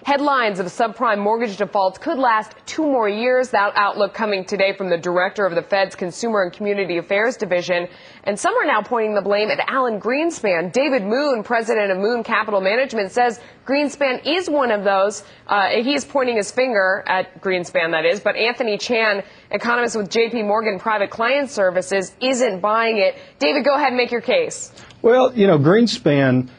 Headlines of subprime mortgage defaults could last 2 more years. That outlook coming today from the director of the Fed's Consumer and Community Affairs Division. And some are now pointing the blame at Alan Greenspan. David Moon, president of Moon Capital Management, says Greenspan is one of those. He is pointing his finger at Greenspan, that is. But Anthony Chan, economist with J.P. Morgan Private Client Services, isn't buying it. David, go ahead and make your case. Well, you know, Greenspan,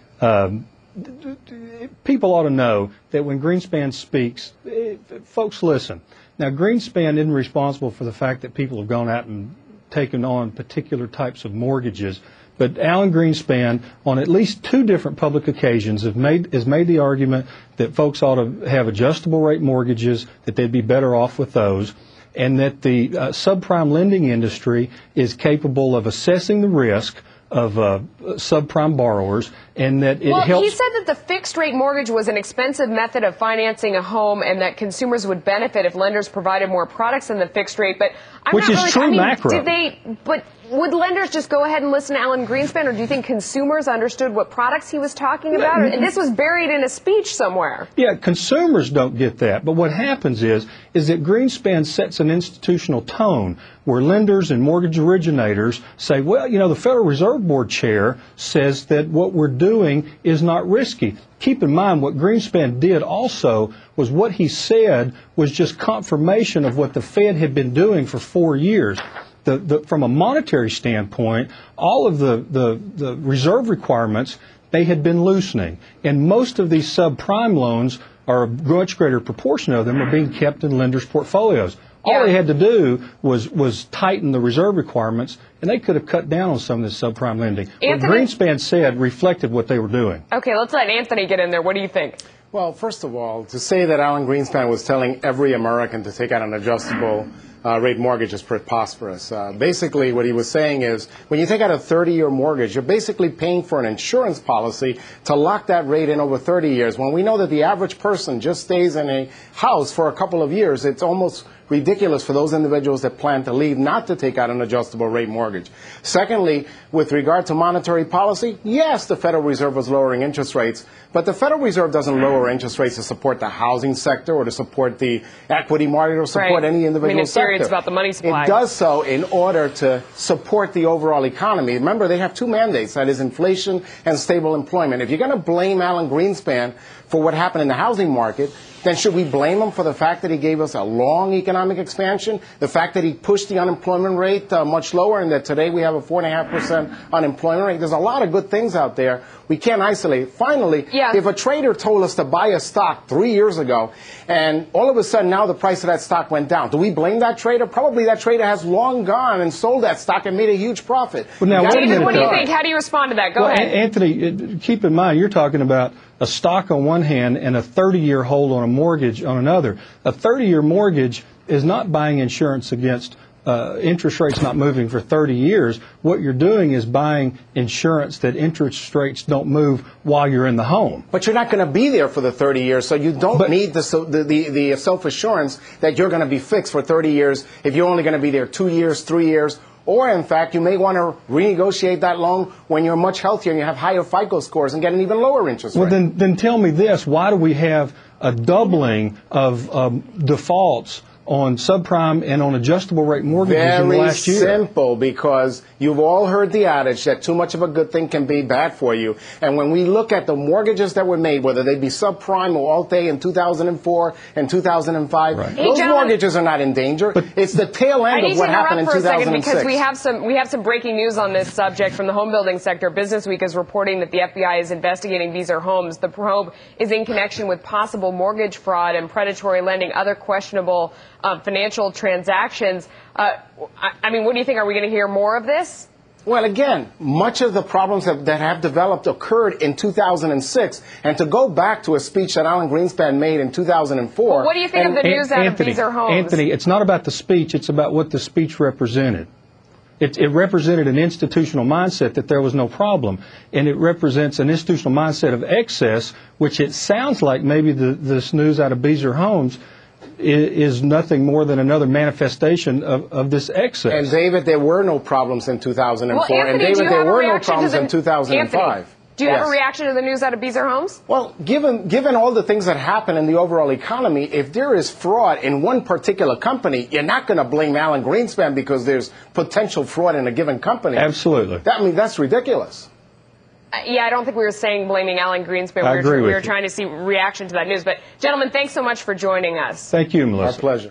people ought to know that when Greenspan speaks, folks listen. Now, Greenspan isn't responsible for the fact that people have gone out and taken on particular types of mortgages, but Alan Greenspan, on at least 2 different public occasions, has made the argument that folks ought to have adjustable rate mortgages, that they'd be better off with those, and that the subprime lending industry is capable of assessing the risk of subprime borrowers, and that it helps. Well, he said that the fixed rate mortgage was an expensive method of financing a home, and that consumers would benefit if lenders provided more products than the fixed rate. But which is true macro. But would lenders just go ahead and listen to Alan Greenspan, or do you think consumers understood what products he was talking about? And this was buried in a speech somewhere. Yeah, consumers don't get that. But what happens is that Greenspan sets an institutional tone where lenders and mortgage originators say, well, you know, the Federal Reserve Board chair says that what we're doing is not risky. Keep in mind, what Greenspan did also was what he said was just confirmation of what the Fed had been doing for 4 years. From a monetary standpoint, all of the reserve requirements, they had been loosening. And most of these subprime loans, or a much greater proportion of them, are being kept in lenders' portfolios. All they had to do was tighten the reserve requirements, and they could have cut down on some of this subprime lending. What Greenspan said reflected what they were doing. Okay, let's let Anthony get in there. What do you think? Well, first of all, to say that Alan Greenspan was telling every American to take out an adjustable rate mortgage is preposterous. Basically, what he was saying is when you take out a 30-year mortgage, you're basically paying for an insurance policy to lock that rate in over 30 years. When we know that the average person just stays in a house for a couple of years, it's almost ridiculous for those individuals that plan to leave not to take out an adjustable rate mortgage. Secondly, with regard to monetary policy, yes, the Federal Reserve was lowering interest rates, but the Federal Reserve doesn't lower interest rates to support the housing sector or to support the equity market or support any individual sector. It's about the money supply. It does so in order to support the overall economy. Remember, they have 2 mandates, that is inflation and stable employment. If you're going to blame Alan Greenspan for what happened in the housing market, then should we blame him for the fact that he gave us a long economic expansion, the fact that he pushed the unemployment rate much lower, and that today we have a 4.5% unemployment rate? There's a lot of good things out there. We can't isolate. Finally, if a trader told us to buy a stock 3 years ago, and all of a sudden now the price of that stock went down, do we blame that trader? Probably that trader has long gone and sold that stock and made a huge profit. Well, now, David, what do you think? How do you respond to that? Go ahead. Anthony, keep in mind, you're talking about a stock on one hand and a 30-year hold on a mortgage on another. A 30-year mortgage is not buying insurance against interest rates not moving for 30 years. What you're doing is buying insurance that interest rates don't move while you're in the home. But you're not going to be there for the 30 years, so you don't need the self-assurance that you're going to be fixed for 30 years if you're only going to be there 2 years, 3 years. Or, in fact, you may want to renegotiate that loan when you're much healthier and you have higher FICO scores and get an even lower interest rate. Well, then tell me this. Why do we have a doubling of defaults on subprime and on adjustable rate mortgages in the last year? Very simple, because you've all heard the adage that too much of a good thing can be bad for you. And when we look at the mortgages that were made, whether they be subprime or Alt-A in 2004 and 2005, those mortgages are not in danger. But it's the tail end of what happened in 2006. I need to interrupt for a second because we have some breaking news on this subject from the home building sector. Business Week is reporting that the FBI is investigating Beazer Homes. The probe is in connection with possible mortgage fraud and predatory lending, other questionable financial transactions. I mean, what do you think? Are we going to hear more of this? Well, again, much of the problems that have developed occurred in 2006. And to go back to a speech that Alan Greenspan made in 2004. Well, what do you think of the news out of Beazer Homes? Anthony, it's not about the speech. It's about what the speech represented. It represented an institutional mindset that there was no problem. And it represents an institutional mindset of excess, which it sounds like maybe this news out of Beazer Homes is nothing more than another manifestation of this excess. And, David, there were no problems in 2004. Well, Anthony, and, David, there were no problems in 2005. Do you have Yes. a reaction to the news out of Beazer Homes? Well, given all the things that happen in the overall economy, if there is fraud in one particular company, you're not going to blame Alan Greenspan because there's potential fraud in a given company. Absolutely. That's ridiculous. Yeah, I don't think we were saying blaming Alan Greenspan. I agree with We were you. trying to see reaction to that news. But, gentlemen, thanks so much for joining us. Thank you, Melissa. Our pleasure.